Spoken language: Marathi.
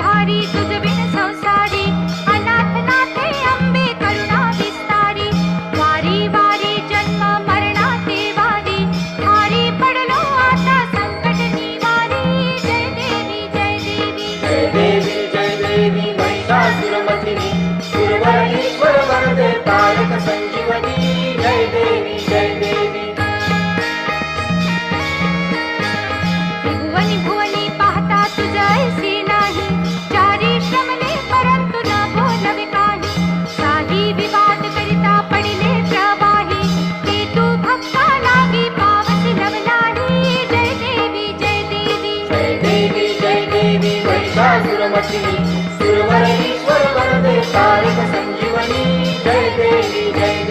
भारी तुझ बिन संसारी अनाथ नाथे अंबे करुणा विस्तारी वारी वारी जन्म मरणाचे वारी भारी पडलो आता संकट निवारी जय देवी जय देवी जय देवी जय देवी महिषासुरमर्दिनी सुरवरेश्वर वरदे तारक संजीवनी जय देवी जय देवी भुवनी भुवनी पाहता तुझ ऐसी नाही चारी श्रमले परंतु न बोलवे काही साही विवाद करिता पडिले प्रवाही ते तू भक्ता लागी पावसी नवलाही जय देवी जय देवी जय देवी जय देवी महिषासुरमर्दिनी सुरवरेश्वर वरदे तारक संजीवनी जय देवी जय देवी